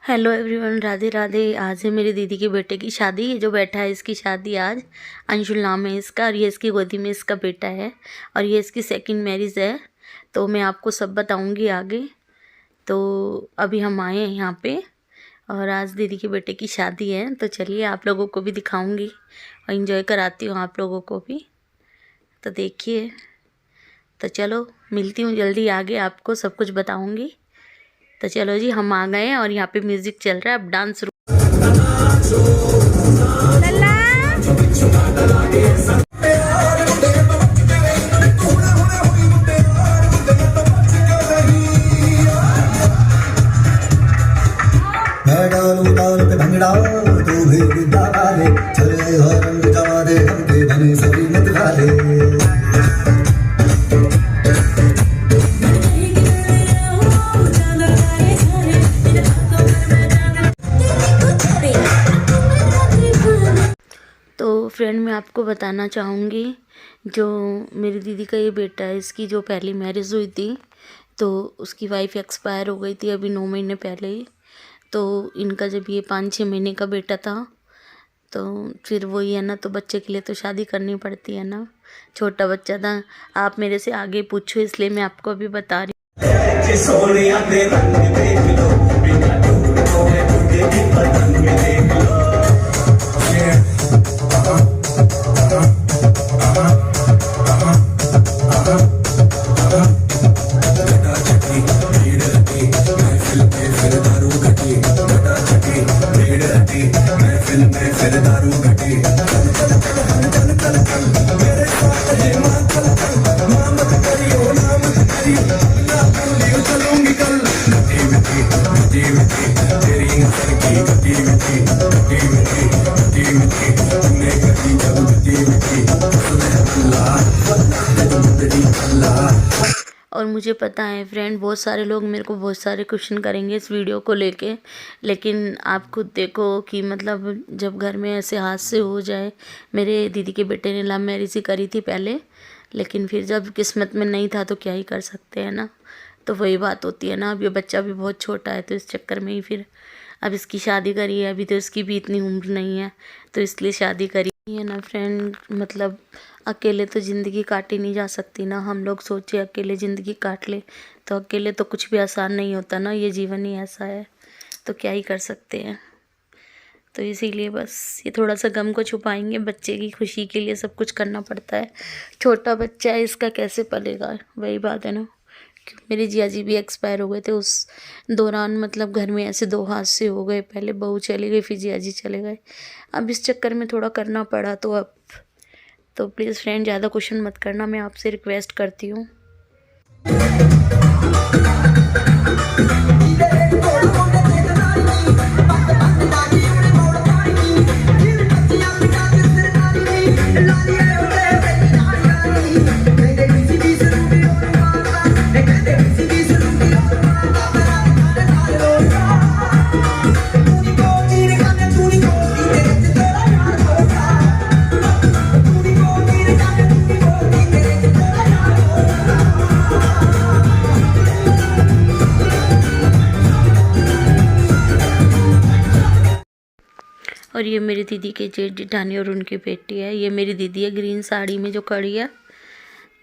Hello everyone, Radhe Radhe. आज है मेरी दीदी के बेटे की शादी। ये जो बैठा है इसकी शादी आज। अंशुल नाम है इसका और ये इसकी गोदी में इसका बेटा है और ये इसकी सेकंड मैरिज है। तो मैं आपको सब बताऊंगी आगे। तो अभी हम आए हैं यहाँ पे और आज दीदी के बेटे की शादी है। तो चलिए आप लोगों को भी दिखाऊंगी और इन्जॉय कराती हूँ आप लोगों को भी। तो देखिए, तो चलो मिलती हूँ जल्दी, आगे आपको सब कुछ बताऊँगी। तो चलो जी, हम आ गए हैं और यहाँ पे म्यूजिक चल रहा है। अब डांस मैं डालूं ताल पे भंगड़ा तू भी विद्या वाले चले हो रंग जमा दे हमके बनी सभी मत वाले। तो फ्रेंड, मैं आपको बताना चाहूँगी, जो मेरी दीदी का ये बेटा है, इसकी जो पहली मैरिज हुई थी तो उसकी वाइफ एक्सपायर हो गई थी अभी 9 महीने पहले ही। तो इनका जब ये 5-6 महीने का बेटा था तो फिर वही है ना, तो बच्चे के लिए तो शादी करनी पड़ती है ना। छोटा बच्चा था। आप मेरे से आगे पूछो इसलिए मैं आपको अभी बता रही हूँ। और मुझे पता है फ्रेंड, बहुत सारे लोग मेरे को बहुत सारे क्वेश्चन करेंगे इस वीडियो को लेके, लेकिन आप खुद देखो कि मतलब जब घर में ऐसे हादसे हो जाए। मेरे दीदी के बेटे ने लव मैरिज ही करी थी पहले, लेकिन फिर जब किस्मत में नहीं था तो क्या ही कर सकते हैं ना। तो वही बात होती है ना। अब ये बच्चा भी बहुत छोटा है तो इस चक्कर में ही फिर अब इसकी शादी करी है। अभी तो इसकी भी इतनी उम्र नहीं है तो इसलिए शादी करी है ना फ्रेंड। मतलब अकेले तो ज़िंदगी काटी नहीं जा सकती ना। हम लोग सोचे अकेले ज़िंदगी काट ले, तो अकेले तो कुछ भी आसान नहीं होता ना। ये जीवन ही ऐसा है, तो क्या ही कर सकते हैं। तो इसीलिए बस ये थोड़ा सा गम को छुपाएंगे, बच्चे की खुशी के लिए सब कुछ करना पड़ता है। छोटा बच्चा है, इसका कैसे पलेगा, वही बात है ना। मेरे जिया जी भी एक्सपायर हो गए थे उस दौरान। मतलब घर में ऐसे 2 हादसे हो गए, पहले बहू चली गई फिर जिया जी चले गए। अब इस चक्कर में थोड़ा करना पड़ा। तो अब तो प्लीज़ फ्रेंड ज़्यादा क्वेश्चन मत करना, मैं आपसे रिक्वेस्ट करती हूँ। और ये मेरी दीदी के जेठ जेठानी और उनकी बेटी है। ये मेरी दीदी है ग्रीन साड़ी में जो खड़ी है,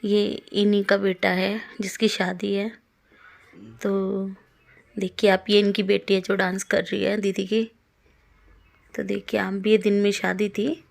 ये इन्हीं का बेटा है जिसकी शादी है। तो देखिए आप, ये इनकी बेटी है जो डांस कर रही है दीदी की। तो देखिए आप भी, ये दिन में शादी थी।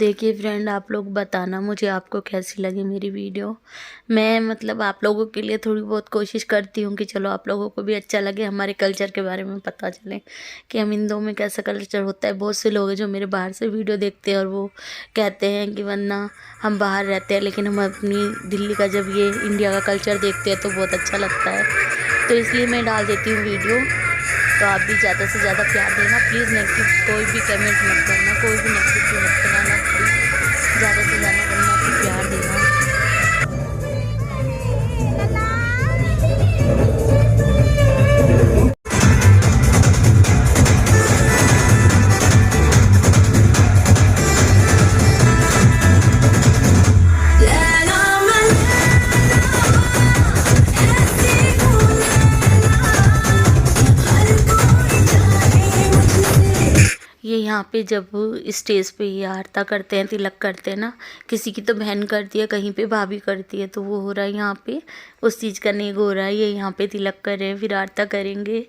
देखिए फ्रेंड, आप लोग बताना मुझे आपको कैसी लगी मेरी वीडियो। मैं मतलब आप लोगों के लिए थोड़ी बहुत कोशिश करती हूँ कि चलो आप लोगों को भी अच्छा लगे, हमारे कल्चर के बारे में पता चले कि हम हिंदुओं में कैसा कल्चर होता है। बहुत से लोग हैं जो मेरे बाहर से वीडियो देखते हैं और वो कहते हैं कि वरना हम बाहर रहते हैं लेकिन हम अपनी दिल्ली का जब ये इंडिया का कल्चर देखते हैं तो बहुत अच्छा लगता है। तो इसलिए मैं डाल देती हूँ वीडियो। तो आप भी ज़्यादा से ज़्यादा प्यार देना प्लीज़। नेगेटिव कोई भी कमेंट मत करना, कोई भी नेगेटिव मत कराना प्लीज़। ज़्यादा से ज़्यादा करना प्यार देना। ये यहाँ पे जब स्टेज पे ये आरता करते हैं, तिलक करते हैं ना, किसी की तो बहन करती है, कहीं पे भाभी करती है, तो वो हो रहा है यहाँ पे उस चीज़ का नेग हो रहा है। ये यहाँ पे तिलक कर रहे हैं, फिर आरता करेंगे।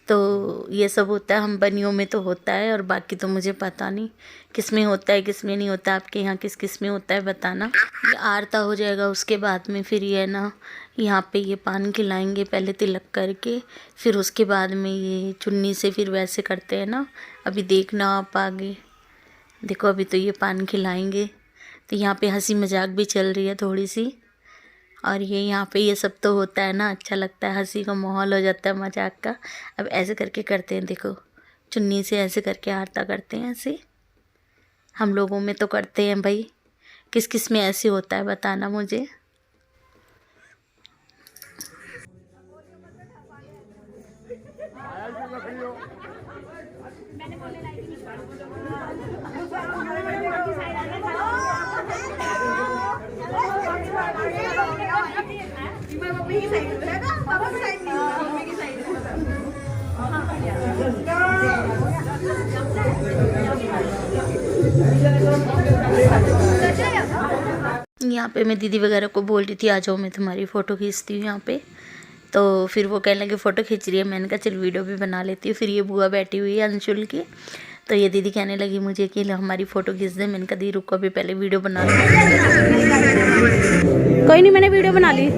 तो ये सब होता है, हम बनियों में तो होता है और बाकी तो मुझे पता नहीं किस में होता है किस में नहीं होता। आपके यहाँ किस किस में होता है बताना। ये आरता हो जाएगा उसके बाद में फिर ये ना यहाँ पे ये पान खिलाएंगे पहले तिलक करके, फिर उसके बाद में ये चुन्नी से फिर वैसे करते हैं ना। अभी देखना आप आगे देखो, अभी तो ये पान खिलाएंगे। तो यहाँ पे हंसी मजाक भी चल रही है थोड़ी सी। और ये यहाँ पे ये सब तो होता है ना, अच्छा लगता है, हंसी का माहौल हो जाता है, मजाक का। अब ऐसे करके करते हैं, देखो चुन्नी से ऐसे करके आरता करते हैं ऐसे। हम लोगों में तो करते हैं भाई, किस किस में ऐसे होता है बताना मुझे। यहाँ पे मैं दीदी वगैरह को बोल रही थी आ जाओ मैं तुम्हारी फ़ोटो खींचती हूँ यहाँ पे। तो फिर वो कहने लगे फ़ोटो खींच रही है, मैंने कहा चल वीडियो भी बना लेती हूँ। फिर ये बुआ बैठी हुई है अंशुल की, तो ये दीदी कहने लगी मुझे कि हमारी फ़ोटो खींच दे। मैंने कहा दी रुको अभी पहले वीडियो बना लो। कोई नहीं, मैंने वीडियो बना ली।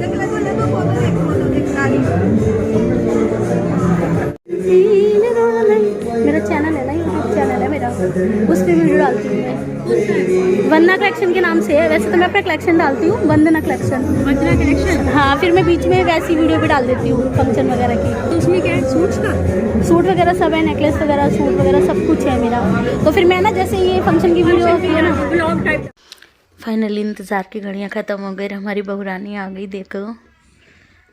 मेरा चैनल है ना, यूट्यूब चैनल है मेरा, उस पर वीडियो डालती हूँ मैं, वंदना कलेक्शन के नाम से है। वैसे तो मैं अपना कलेक्शन डालती हूँ वंदना कलेक्शन। वंदना कलेक्शन, हाँ। फिर मैं बीच में वैसी वीडियो भी डाल देती हूँ फंक्शन वगैरह की। तो उसमें क्या है, सूट्स का सूट वगैरह सब है, नेकलेस वगैरह सूट वगैरह सब कुछ है मेरा। तो फिर मैं ना जैसे ये फंक्शन की वीडियो होती है ना, ब्लॉग टाइप। फाइनली इंतज़ार की घड़ियाँ ख़त्म हो गई, हमारी बहुरानी आ गई। देखो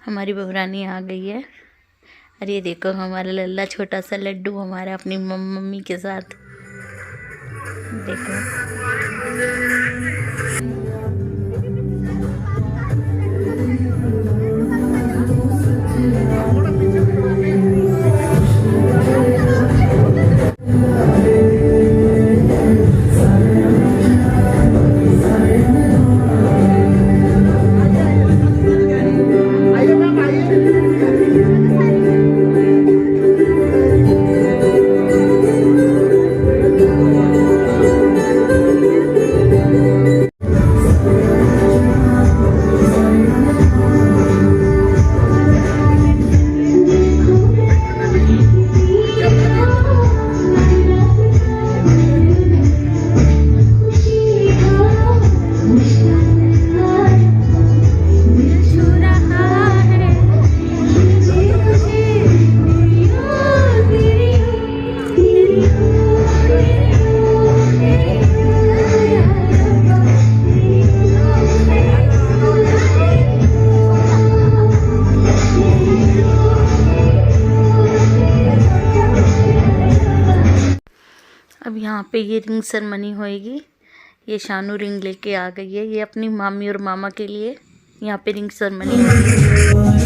हमारी बहुरानी आ गई है। अरे देखो हमारा लल्ला छोटा सा लड्डू हमारा अपनी मम्मी के साथ। देखो अब यहाँ पे ये रिंग सेरेमनी होएगी। ये शानू रिंग लेके आ गई है, ये अपनी मामी और मामा के लिए यहाँ पे रिंग सेरेमनी होगी।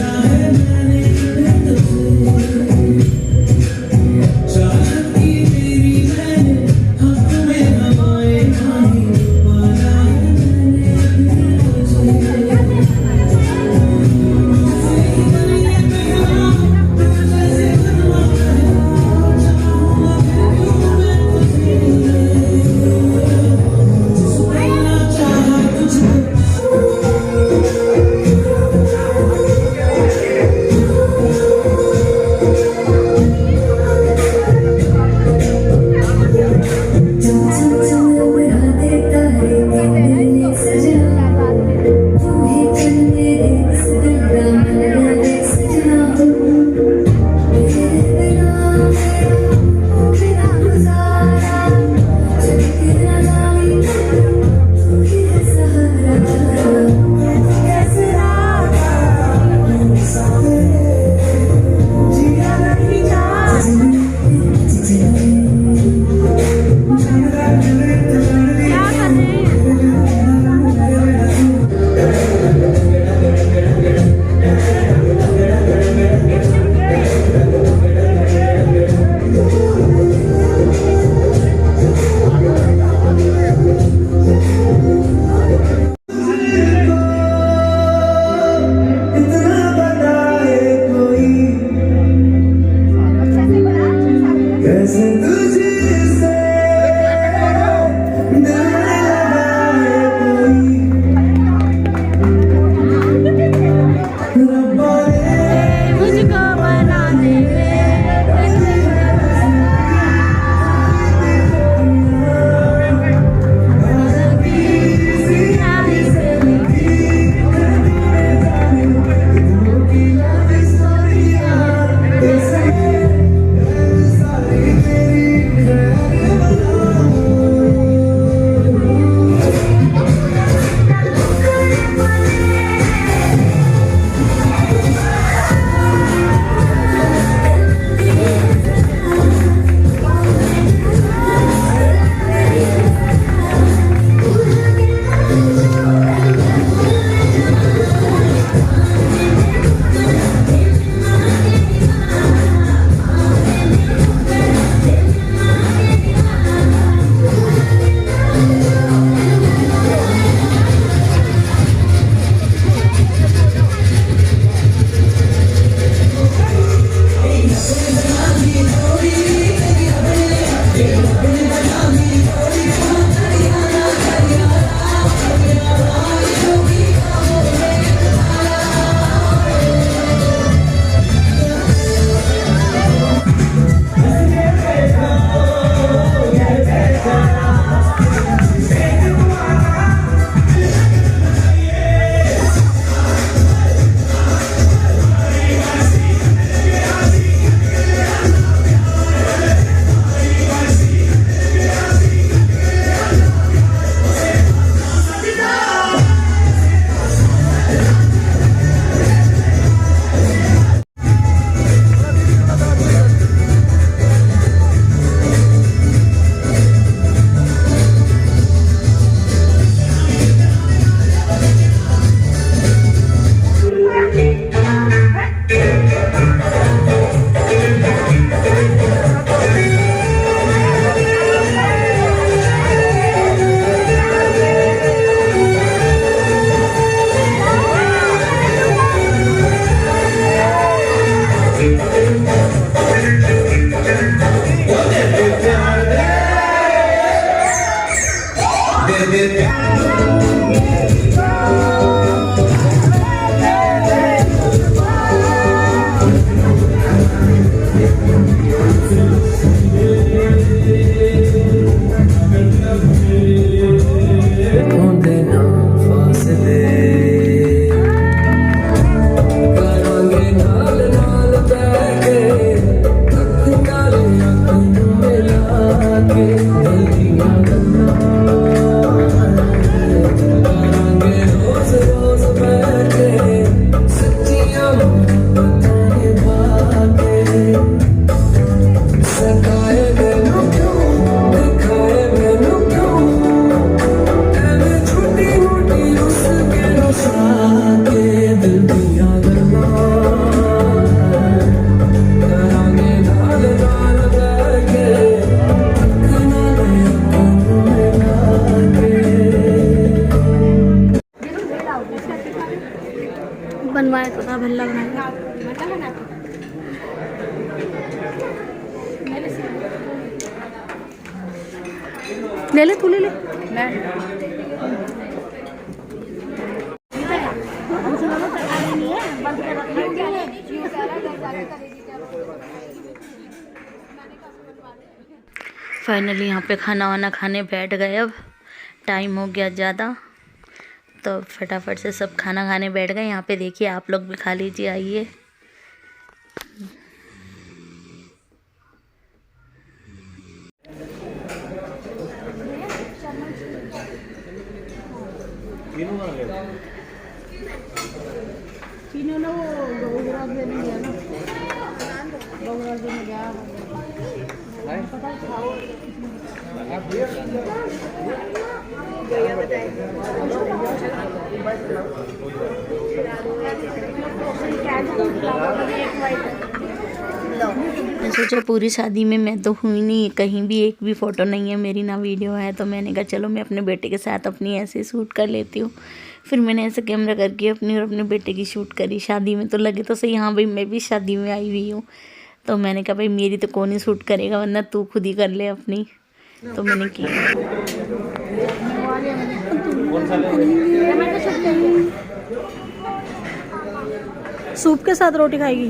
बनवाया तो था भल्ला बनाया। ले ले तू ले ले। फाइनली यहाँ पे खाना वाना खाने बैठ गए। अब टाइम हो गया ज़्यादा, तो फटाफट से सब खाना खाने बैठ गए। यहाँ पे देखिए, आप लोग भी खा लीजिए, आइए। मैं सोचा पूरी शादी में मैं तो हुई नहीं, कहीं भी एक भी फ़ोटो नहीं है मेरी, ना वीडियो है। तो मैंने कहा चलो मैं अपने बेटे के साथ अपनी ऐसे शूट कर लेती हूँ। फिर मैंने ऐसे कैमरा करके अपनी और अपने बेटे की शूट करी। शादी में तो लगे तो सही, हाँ भाई मैं भी शादी में आई हुई हूँ। तो मैंने कहा भाई मेरी तो कौन ही शूट करेगा, वरना तू खुद ही कर ले अपनी। तो मैंने की। सूप के साथ रोटी खाएगी?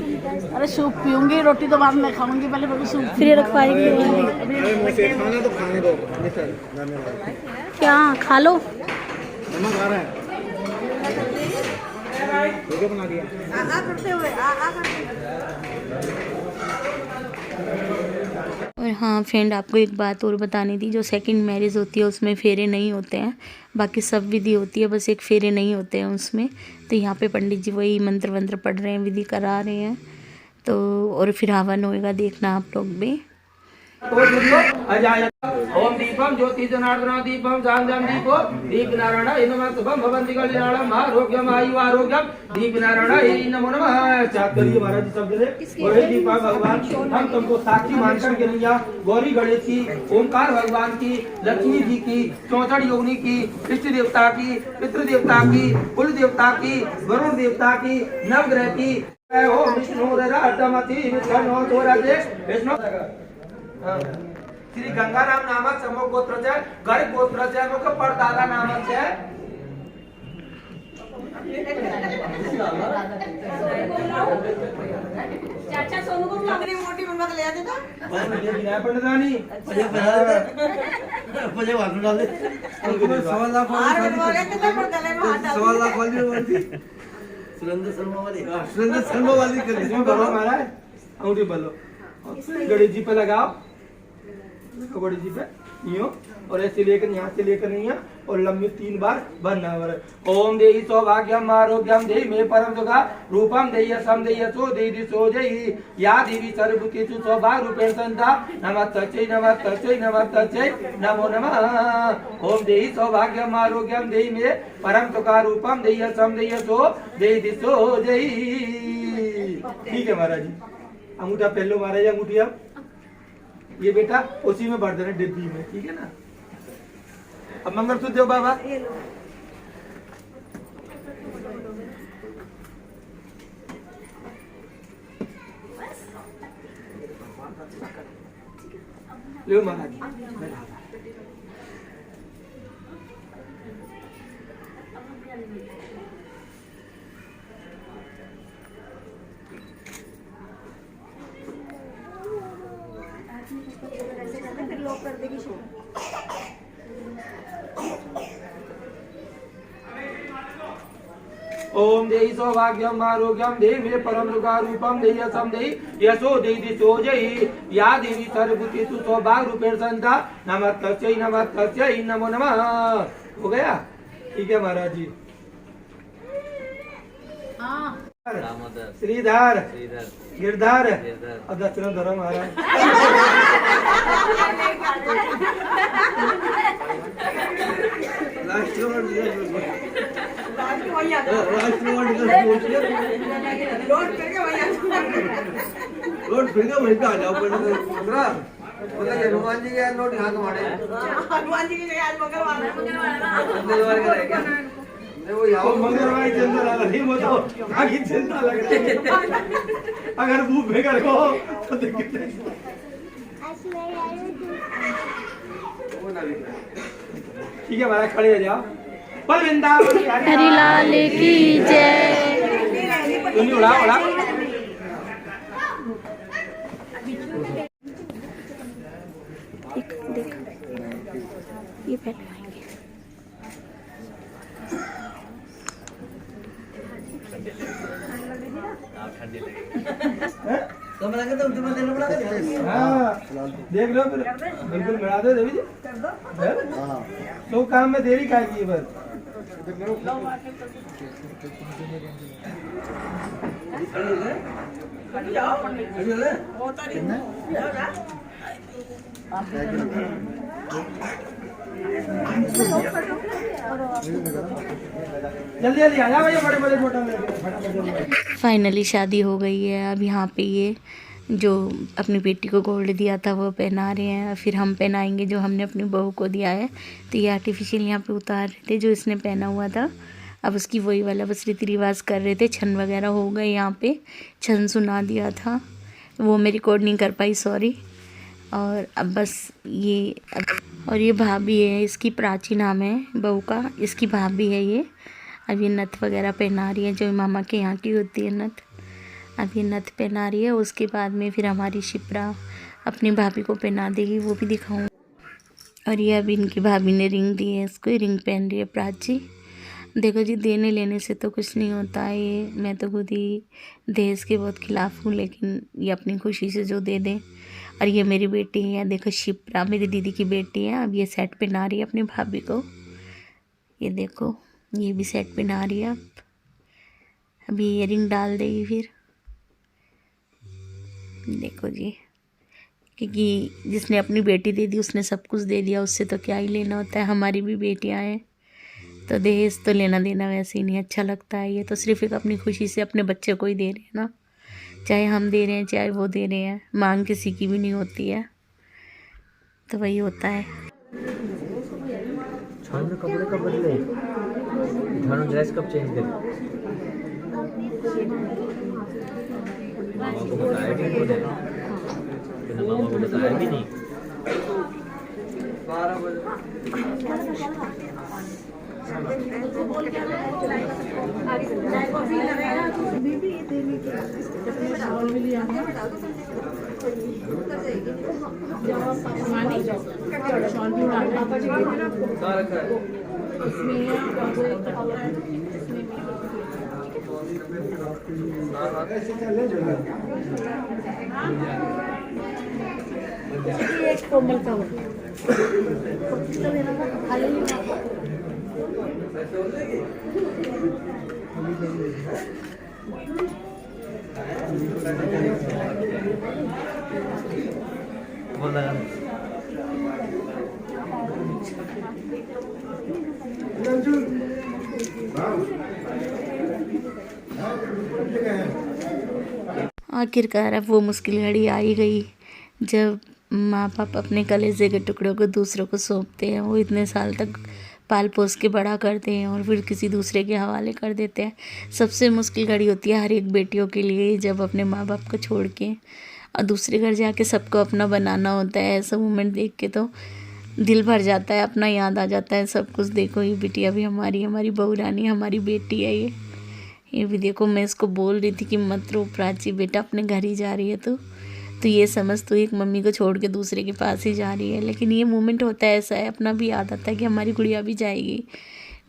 अरे सूप पीऊंगी, रोटी तो बाद में खाऊंगी, पहले सूप फिर रखवाएगी। क्या खा लो। और हाँ फ्रेंड, आपको एक बात और बतानी थी। जो सेकंड मैरिज होती है उसमें फेरे नहीं होते हैं, बाकी सब विधि होती है, बस एक फेरे नहीं होते हैं उसमें। तो यहाँ पे पंडित जी वही मंत्र वंत्र पढ़ रहे हैं, विधि करा रहे हैं। तो और फिर हवन होएगा, देखना आप लोग भी। ओम दीपम ज्योति जनार्दन दीपम जांजम दीपो दीप नारायण इनम शुभम भवन्ति कल्याणम आरोग्यम आयु आरोग्यम दीप नारायण नमो नमः। चाप करिए महाराज जी सब जने। और हे दीपा भगवान, हम तुमको साक्षी मानकर के नैया गौरी गणेश की, ओमकार भगवान की, लक्ष्मी जी की, चौचड़ योगिनी की, इष्ट देवता की, पितृ देवता की, कुल देवता की, वरुण देवता की, नवग्रह की, ओम विष्णु रमति विष्णु सोराजे विष्णु श्री गंगाराम नामक समूह गोत्र है, गर्ग गोत्र है, मुख परदादा नामक है। चाचा सोनू को लग रही मोटी मम्मा ले आते था। बिना पंडितानी मुझे वाटू डाल दे। सवाल लाख वाली सुरेंद्र शर्मा वाली कर दी। बोलो महाराज, अंगूठी बोलो, गणेश जी पे लगाओ, गणेश जी पे यूं, और ऐसे लेकर यहाँ से लेकर नहीं है, और लंबी 3 बार भरना है। ओम देहि सौभाग्यम आरोग्यम देहि मे परम सुखा रूपम देहि सम देहि सो देहि सो जहि या देवी सर्वभूतेषु सौभाग्य रूपेण संता नमस्तस्यै नमस्तस्यै नमस्तस्यै नमो नमः। ओम देहि सौभाग्यम आरोग्यम देहि मे परम सुखा रूपम देहि सम देहि सो देहि सो जहि। ठीक है महाराज जी, अंगूठा पहलो महाराज, अंगूठी अब ये बेटा उसी में भर देना डिब्बी में, ठीक है ना। अब मंगलसूत्र दो बाबा। ले महाराज जी बैठा। ओम देहि सौभाग्यम आरोग्यम देहि मे परम सुखारूपम देहि असम देहि यशो देहि दिशो जहि या देवी सर्वभूतेषु सौभाग्य रूपेण संता नमस्तस्यै नमो नमः। हो गया? ठीक है महाराज जी। श्रीधर गिरधर और दक्षिण धरो महाराज। रोड फिर वहीं पे आ जाओ मतलब हनुमान जी के यार नोट यहाँ कमाने हनुमान जी के यार मंगलवार का रहेगा वो यहाँ मंगलवार चिंता लगा नहीं वो तो आगे चिंता लग रही है। अगर वो बेकार को तो देखिए ठीक है महाराज खड़े हो जाओ। बोल वृंदावन हरी लाल की जय। तुम उड़ा उड़ा देख देख ये पहले आएंगे। तो मैं कहता हूँ तुम्हें देना पड़ेगा। हाँ देख लो फिर बिल्कुल मिला दो देवी जी। तो काम में देरी का की बस जल्दी जल्दी आ जाओ भैया बड़े बड़े फोटो में। फाइनली शादी हो गई है। अब यहाँ पे ये जो अपनी बेटी को गोल्ड दिया था वो पहना रहे हैं, फिर हम पहनाएंगे जो हमने अपनी बहू को दिया है। तो ये आर्टिफिशियल यहाँ पे उतार रहे थे जो इसने पहना हुआ था। अब उसकी वही वाला बस रीति रिवाज कर रहे थे। छन वगैरह हो गए, यहाँ पे छन सुना दिया था, वो मैं रिकॉर्ड नहीं कर पाई, सॉरी। और अब बस ये और ये भाभी है, इसकी प्राची नाम है बहू का, इसकी भाभी है ये। अब ये नथ वगैरह पहना रही है जो मामा के यहाँ की होती है नथ। अब ये नथ पहना रही है, उसके बाद में फिर हमारी शिप्रा अपनी भाभी को पहना देगी, वो भी दिखाऊँ। और ये अभी इनकी भाभी ने रिंग दी है इसको, रिंग पहन रही है प्राची। देखो जी, देने लेने से तो कुछ नहीं होता है। ये मैं तो खुद ही दहेज के बहुत खिलाफ़ हूँ, लेकिन ये अपनी खुशी से जो दे दे। और ये मेरी बेटी है, देखो शिप्रा मेरी दीदी की बेटी है। अब ये सेट पहना रही है अपनी भाभी को, ये देखो ये भी सेट पहना रही है। अभी इयरिंग डाल देगी फिर, देखो जी, क्योंकि जिसने अपनी बेटी दे दी उसने सब कुछ दे दिया, उससे तो क्या ही लेना होता है। हमारी भी बेटियां हैं तो दहेज तो लेना देना वैसे ही नहीं अच्छा लगता है। ये तो सिर्फ एक अपनी खुशी से अपने बच्चे को ही दे रहे हैं ना, चाहे हम दे रहे हैं चाहे वो दे रहे हैं, मांग किसी की भी नहीं होती है, तो वही होता है। कपड़े कब बदले, ड्रेस कब चेंज करे, मामा को बताया भी नहीं, मामा को बताया भी नहीं। 12 बजे कोमल का आखिरकार अब वो मुश्किल घड़ी आ ही गई जब माँ बाप अपने कलेजे के टुकड़ों को दूसरों को सौंपते हैं। वो इतने साल तक पाल पोस के बड़ा करते हैं और फिर किसी दूसरे के हवाले कर देते हैं। सबसे मुश्किल घड़ी होती है हर एक बेटियों के लिए, जब अपने माँ बाप को छोड़ के और दूसरे घर जाके सबको अपना बनाना होता है। ऐसा मोमेंट देख के तो दिल भर जाता है, अपना याद आ जाता है सब कुछ। देखो ये बिटिया भी हमारी बहू रानी हमारी बेटी है ये भी देखो। मैं इसको बोल रही थी कि मत रो प्राची, बेटा अपने घर ही जा रही है तो ये समझ तो एक मम्मी को छोड़ के दूसरे के पास ही जा रही है। लेकिन ये मोमेंट होता है, ऐसा है, अपना भी याद आता है कि हमारी गुड़िया भी जाएगी,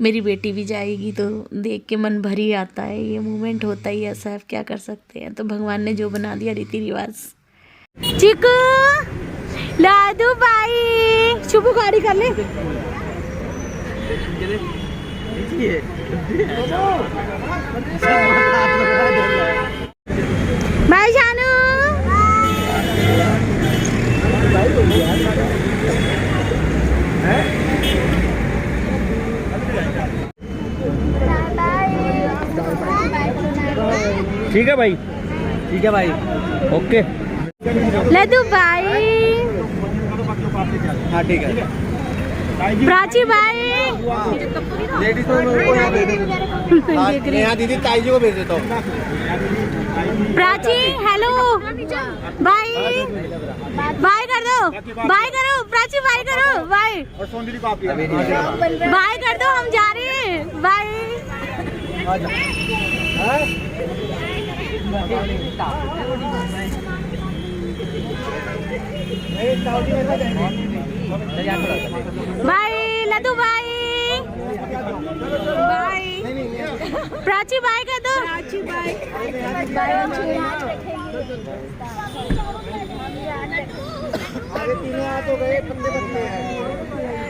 मेरी बेटी भी जाएगी, तो देख के मन भर ही आता है। ये मोमेंट होता ही ऐसा है, क्या कर सकते हैं। तो भगवान ने जो बना दिया रीति रिवाज। चिकू लादू भाई शुभू गाड़ी कर ले। भाई जानू ठीक है भाई, ठीक है भाई, ओके। लड्डू भाई, हाँ ठीक है। प्राची भाई, लेडीज को यहाँ दे दे। यहाँ दीदी ताई जी को भेज देता हूँ। प्राची हेलो भाई, बाय कर दो, बाय करो प्राची, बाय करो, बाय बाय कर दो, हम जा रहे हैं, बाय। बाय लड्डू भाई, बाय प्राची, बाय कर दो प्राची, बाय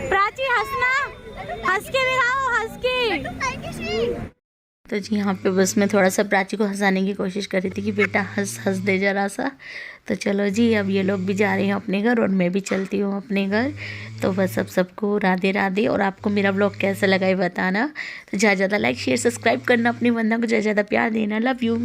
प्राची, हंसना, हंस के दिखाओ, हंस के। तो जी यहाँ पे बस मैं थोड़ा सा प्राची को हंसाने की कोशिश कर रही थी कि बेटा हंस हंस दे जरा सा। तो चलो जी, अब ये लोग भी जा रहे हैं अपने घर और मैं भी चलती हूँ अपने घर। तो बस अब सबको राधे राधे। और आपको मेरा ब्लॉग कैसा लगा ये बताना। तो ज़्यादा ज़्यादा लाइक शेयर सब्सक्राइब करना, अपनी बंदा को ज़्यादा ज़्यादा प्यार देना। Love you.